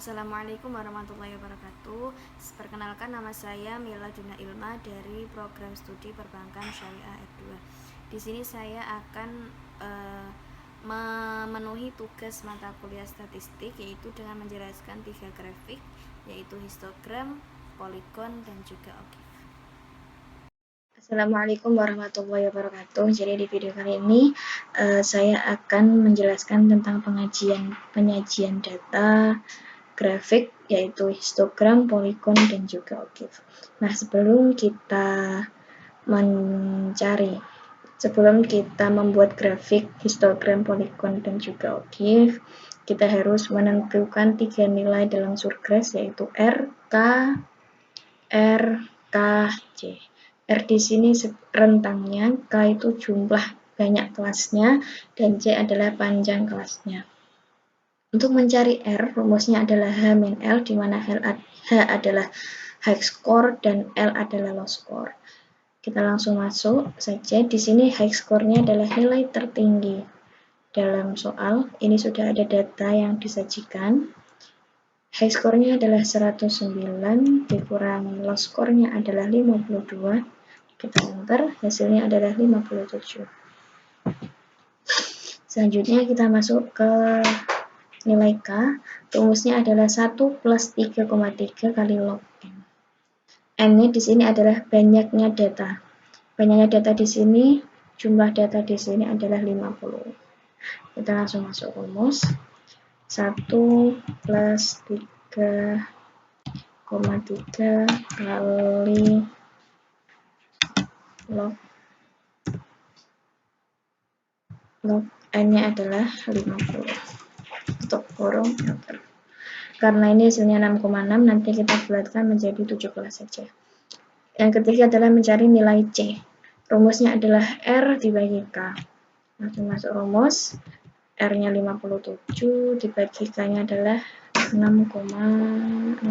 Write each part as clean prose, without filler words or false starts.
Assalamualaikum warahmatullahi wabarakatuh. Perkenalkan, nama saya Mila Duna Ilma dari program studi Perbankan Syariah F2. Di sini saya akan memenuhi tugas mata kuliah statistik, yaitu dengan menjelaskan 3 grafik, yaitu histogram, poligon, dan juga ogive. Assalamualaikum warahmatullahi wabarakatuh. Jadi di video kali ini saya akan menjelaskan tentang penyajian data grafik, yaitu histogram, poligon, dan juga ogive. Nah, sebelum kita membuat grafik, histogram, poligon, dan juga ogive, kita harus menentukan 3 nilai dalam surgraph, yaitu R, K, R, K, J. R di sini rentangnya, K itu jumlah banyak kelasnya, dan J adalah panjang kelasnya. Untuk mencari R, rumusnya adalah H-L, di mana H adalah high score dan L adalah low score. Kita langsung masuk saja. Di sini high score-nya adalah nilai tertinggi dalam soal. Ini sudah ada data yang disajikan. High score-nya adalah 109, dikurangi low score-nya adalah 52. Kita enter, hasilnya adalah 57. Selanjutnya kita masuk ke nilai K, rumusnya adalah 1 plus 3,3 kali log N. N-nya di sini adalah banyaknya data. Banyaknya data di sini, jumlah data di sini adalah 50. Kita langsung masuk rumus. 1 plus 3,3 kali log N-nya adalah 50. Untuk kurung enter. Karena ini hasilnya 6,6, nanti kita bulatkan menjadi 17 saja. Yang ketiga adalah mencari nilai C. Rumusnya adalah R dibagi K. Langsung masuk rumus. R-nya 57 dibagi K-nya adalah 6,6.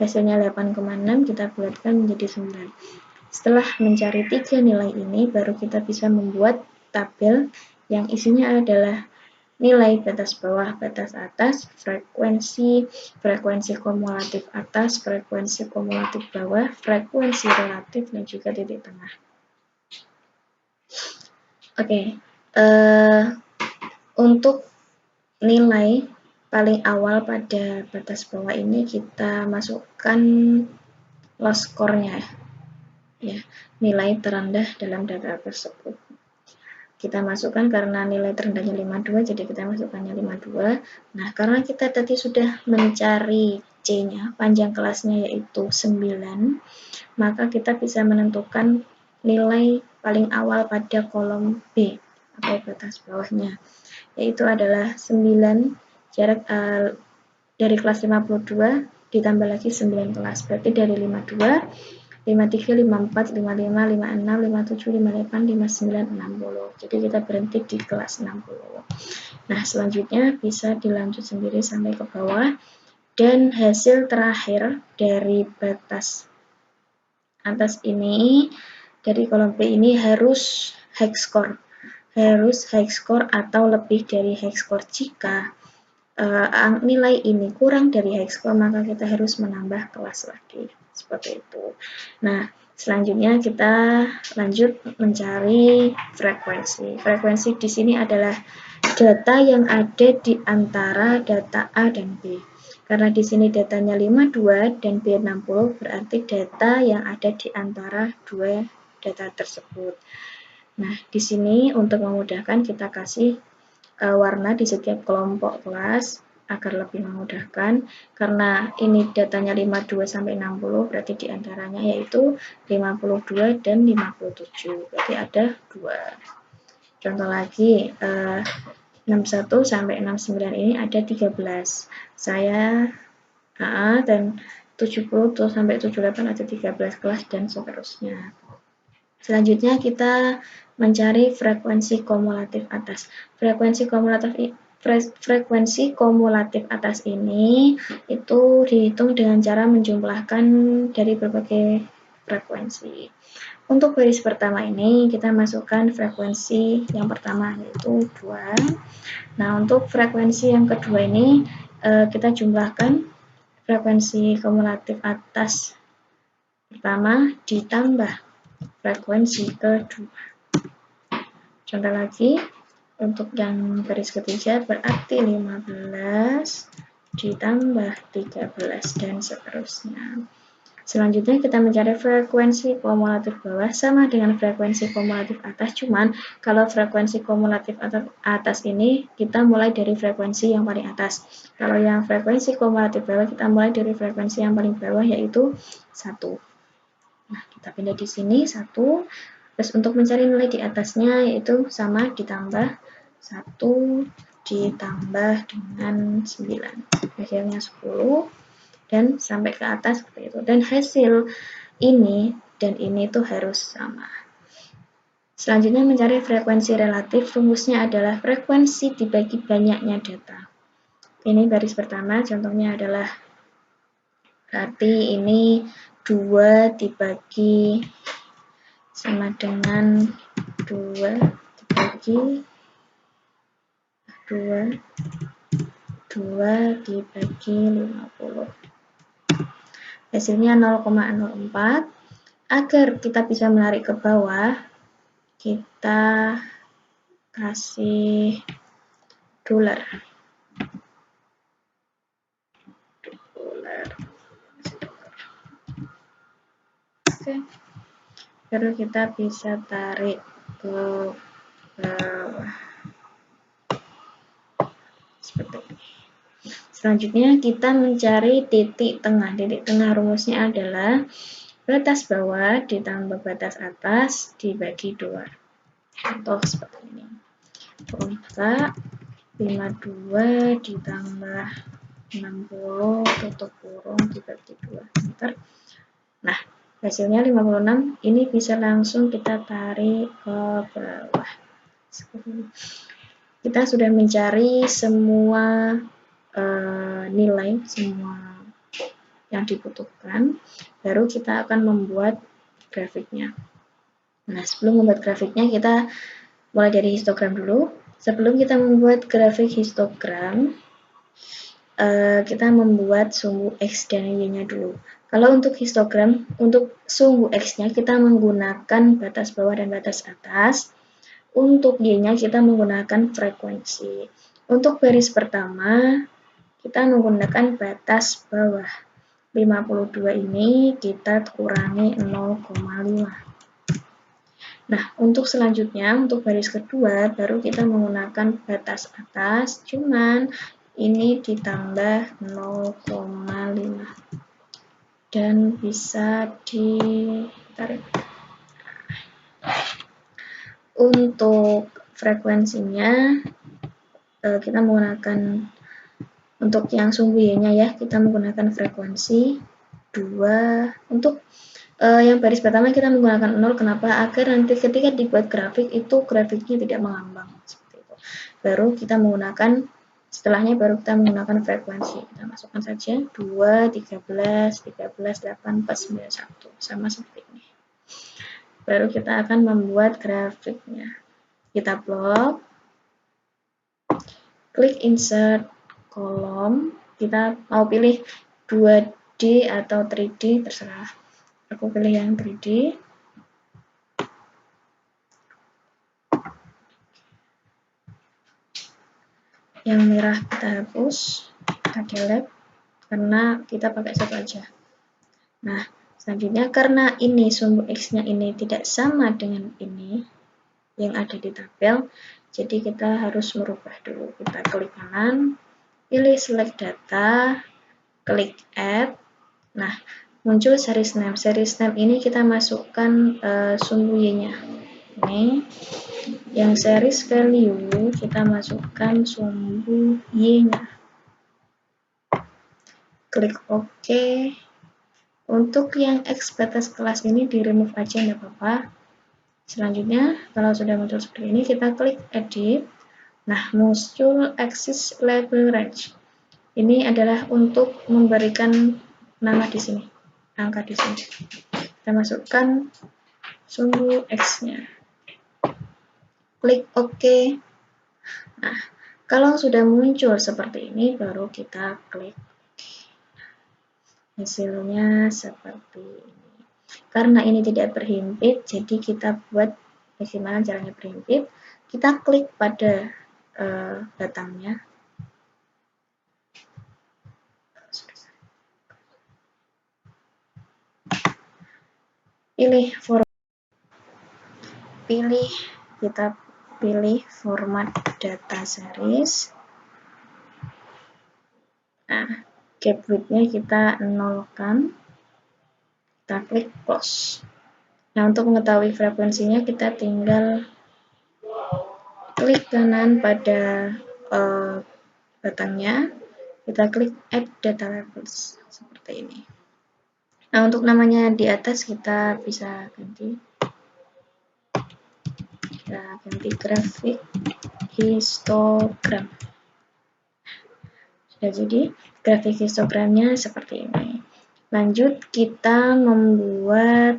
Hasilnya 8,6, kita bulatkan menjadi 9. Setelah mencari 3 nilai ini, baru kita bisa membuat tabel yang isinya adalah nilai batas bawah, batas atas, frekuensi kumulatif atas, frekuensi kumulatif bawah, frekuensi relatif, dan juga titik tengah. Oke, untuk nilai paling awal pada batas bawah ini kita masukkan low score-nya, ya, nilai terendah dalam data tersebut. Kita masukkan karena nilai terendahnya 52, jadi kita masukkannya 52. Nah, karena kita tadi sudah mencari C-nya, panjang kelasnya yaitu 9, maka kita bisa menentukan nilai paling awal pada kolom B atau batas bawahnya, yaitu adalah 9 jarak dari kelas 52 ditambah lagi 9 kelas, berarti dari 52, 53, 54, 55, 56, 57, 58, 59, 60. Jadi kita berhenti di kelas 60. Nah, selanjutnya bisa dilanjut sendiri sampai ke bawah. Dan hasil terakhir dari batas atas ini, dari kolom B ini harus high score. Harus high score atau lebih dari high score. Jika nilai ini kurang dari high score, maka kita harus menambah kelas lagi. Seperti itu. Nah, selanjutnya kita lanjut mencari frekuensi. Frekuensi di sini adalah data yang ada di antara data A dan B. Karena di sini datanya 52 dan B 60, berarti data yang ada di antara dua data tersebut. Nah, di sini untuk memudahkan kita kasih warna di setiap kelompok kelas agar lebih memudahkan. Karena ini datanya 52 sampai 60, berarti diantaranya yaitu 52 dan 57, berarti ada 2. Contoh lagi, 61 sampai 69 ini ada 13. Dan 70 sampai 78 ada 13 kelas dan seterusnya. Selanjutnya kita mencari frekuensi kumulatif atas. Frekuensi kumulatif atas ini itu dihitung dengan cara menjumlahkan dari berbagai frekuensi. Untuk baris pertama ini kita masukkan frekuensi yang pertama yaitu 2. Nah, untuk frekuensi yang kedua ini kita jumlahkan frekuensi kumulatif atas pertama ditambah frekuensi kedua. Contoh lagi, untuk yang garis ketiga berarti 15 ditambah 13 dan seterusnya. Selanjutnya kita mencari frekuensi kumulatif bawah sama dengan frekuensi kumulatif atas, cuman kalau frekuensi kumulatif atas ini kita mulai dari frekuensi yang paling atas. Kalau yang frekuensi kumulatif bawah kita mulai dari frekuensi yang paling bawah yaitu 1. Nah, kita pindah di sini 1. Terus untuk mencari nilai di atasnya yaitu sama ditambah 1 ditambah dengan 9. Hasilnya 10. Dan sampai ke atas seperti itu. Dan hasil ini dan ini tuh harus sama. Selanjutnya mencari frekuensi relatif. Rumusnya adalah frekuensi dibagi banyaknya data. Ini baris pertama, contohnya adalah berarti ini 2 dibagi sama dengan 2 dibagi 50. Hasilnya 0,04. Agar kita bisa menarik ke bawah, kita kasih dolar. Oke. Baru kita bisa tarik ke bawah. Seperti ini. Selanjutnya kita mencari titik tengah. Titik tengah rumusnya adalah batas bawah ditambah batas atas dibagi 2. Contoh seperti ini. Buka 52 ditambah 60 tutup kurung dibagi 2. Nah, hasilnya 56. Ini bisa langsung kita tarik ke bawah. Seperti ini. Kita sudah mencari semua nilai, semua yang dibutuhkan, baru kita akan membuat grafiknya. Nah, sebelum membuat grafiknya, kita mulai dari histogram dulu. Sebelum kita membuat grafik histogram, kita membuat sumbu X dan Y-nya dulu. Kalau untuk histogram, untuk sumbu X-nya kita menggunakan batas bawah dan batas atas. Untuk Y-nya kita menggunakan frekuensi. Untuk baris pertama, kita menggunakan batas bawah. 52 ini kita kurangi 0,5. Nah, untuk selanjutnya, untuk baris kedua, baru kita menggunakan batas atas, cuman ini ditambah 0,5. Dan bisa ditarik. Untuk frekuensinya, kita menggunakan untuk yang sumbu Y-nya ya, kita menggunakan frekuensi 2. Untuk yang baris pertama kita menggunakan 0, kenapa? Agar nanti ketika dibuat grafik itu grafiknya tidak mengambang seperti itu. Baru kita menggunakan, setelahnya baru kita menggunakan frekuensi. Kita masukkan saja 2, 13, 13, 8, 4, 9, 1. Sama seperti ini. Baru kita akan membuat grafiknya. Kita plot, klik insert kolom, kita mau pilih 2D atau 3D, terserah. Aku pilih yang 3D. Yang merah kita hapus, kita delete, karena kita pakai satu aja. Nah, selanjutnya karena ini sumbu X-nya ini tidak sama dengan ini yang ada di tabel, jadi kita harus merubah dulu. Kita klik kanan, pilih select data, klik add. Nah, muncul series name. Series name ini kita masukkan sumbu Y-nya. Ini yang series value kita masukkan sumbu Y-nya. Klik OK. Untuk yang X batas kelas ini di remove aja, nggak apa-apa. Selanjutnya, kalau sudah muncul seperti ini, kita klik edit. Nah, muncul axis label range. Ini adalah untuk memberikan nama di sini, angka di sini. Kita masukkan sumbu X-nya. Klik OK. Nah, Kalau sudah muncul seperti ini, baru kita klik. Hasilnya seperti ini. Karena ini tidak berhimpit, jadi kita buat bagaimana caranya berhimpit. Kita klik pada batangnya. Kita pilih format data series. Nah, gap width-nya kita nolkan. Kita klik close. Nah, untuk mengetahui frekuensinya kita tinggal klik kanan pada batangnya, kita klik add data labels seperti ini. Nah, untuk namanya di atas kita bisa ganti. Kita ganti grafik histogram. Sudah jadi grafik histogramnya seperti ini. Lanjut kita membuat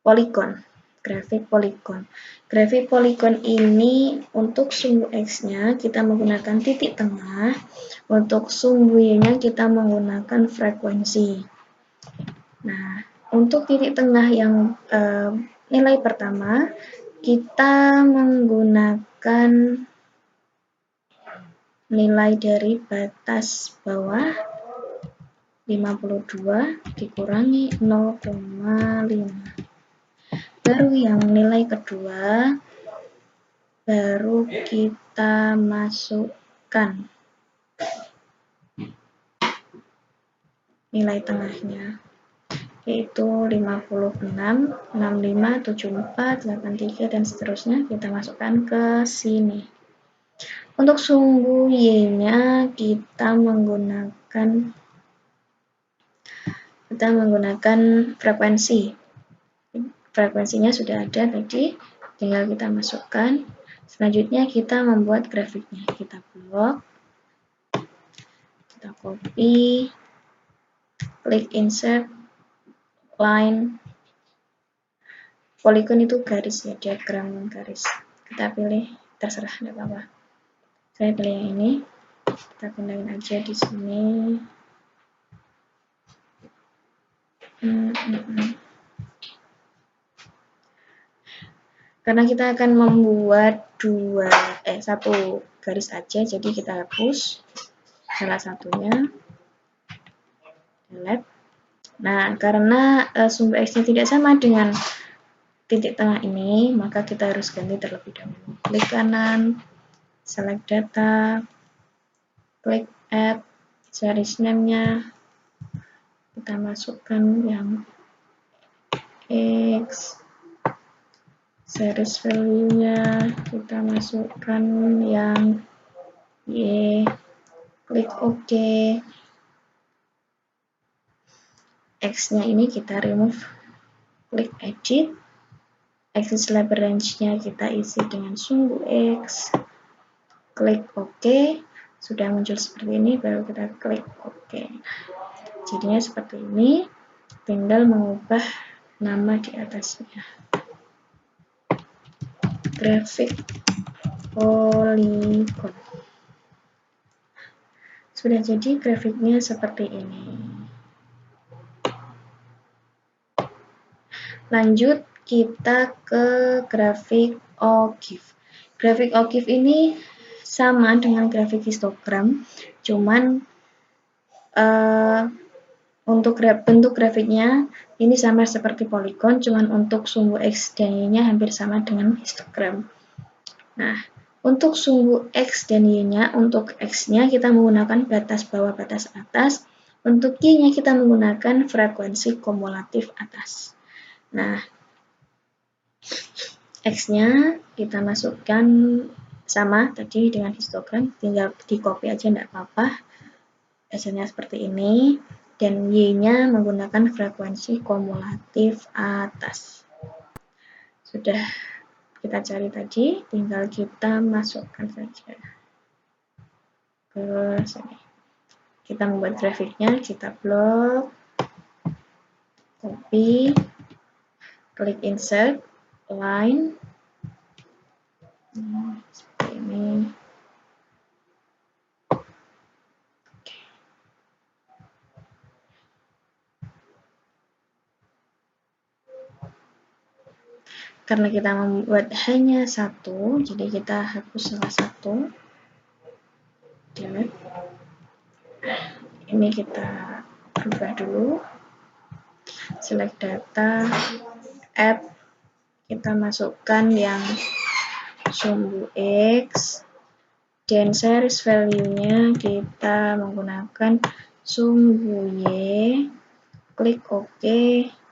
poligon. Grafik poligon. Grafik poligon ini untuk sumbu X-nya kita menggunakan titik tengah, untuk sumbu Y-nya kita menggunakan frekuensi. Nah, untuk titik tengah yang nilai pertama, kita menggunakan nilai dari batas bawah 52 dikurangi 0,5. Baru yang nilai kedua, baru kita masukkan nilai tengahnya, yaitu 56, 65, 74, 83, dan seterusnya kita masukkan ke sini. Untuk sumbu Y-nya kita menggunakan frekuensi. Frekuensinya sudah ada tadi, tinggal kita masukkan. Selanjutnya kita membuat grafiknya. Kita blok, kita copy, klik insert, line, polygon itu garis ya, diagram garis. Kita pilih, terserah, tidak apa-apa. Saya pilih yang ini, kita pindahin aja di sini. Karena kita akan membuat satu garis aja, jadi kita hapus salah satunya, delete. Nah, karena sumbu X-nya tidak sama dengan titik tengah ini, maka kita harus ganti terlebih dahulu. Klik kanan, select data, klik add, series name-nya, kita masukkan yang X, series value-nya kita masukkan yang Y, klik OK. X-nya ini kita remove, klik edit, axis label range-nya kita isi dengan sumbu X, klik OK. Sudah muncul seperti ini, baru kita klik OK. Jadinya seperti ini, tinggal mengubah nama di atasnya. Grafik polygon. Sudah jadi grafiknya seperti ini. Lanjut kita ke grafik OGIF. Grafik OGIF ini sama dengan grafik histogram, cuman untuk bentuk grafiknya ini sama seperti poligon, cuman untuk sumbu X dan Y-nya hampir sama dengan histogram. Nah, untuk sumbu X dan Y-nya, untuk X-nya kita menggunakan batas bawah, batas atas. Untuk Y-nya kita menggunakan frekuensi kumulatif atas. Nah, X-nya kita masukkan sama tadi dengan histogram, tinggal di copy aja enggak apa-apa. Hasilnya seperti ini. Dan Y-nya menggunakan frekuensi kumulatif atas. Sudah kita cari tadi, tinggal kita masukkan saja ke sini. Kita membuat grafiknya, kita blok, copy, klik insert, line, seperti ini. Karena kita membuat hanya satu, jadi kita hapus salah satu. Delete. Ini kita rubah dulu. Select data, add, kita masukkan yang sumbu X, dan series value-nya kita menggunakan sumbu Y. Klik OK,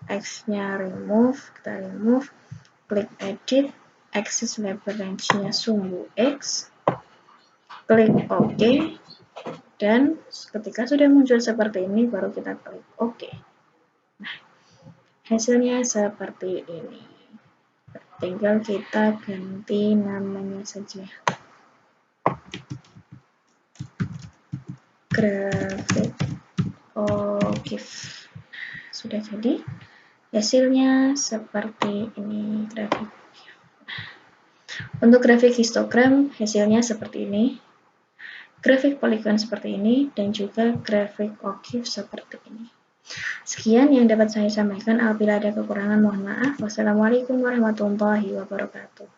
X-nya remove, kita remove, klik edit, access label range-nya sumbu X, klik OK, dan ketika sudah muncul seperti ini baru kita klik OK. Nah, hasilnya seperti ini. Tinggal kita ganti namanya saja. Grafik OGIF. Sudah jadi. Hasilnya seperti ini grafik. Untuk grafik histogram hasilnya seperti ini. Grafik polygon seperti ini dan juga grafik OGIF seperti ini. Sekian yang dapat saya sampaikan. Apabila ada kekurangan mohon maaf. Wassalamualaikum warahmatullahi wabarakatuh.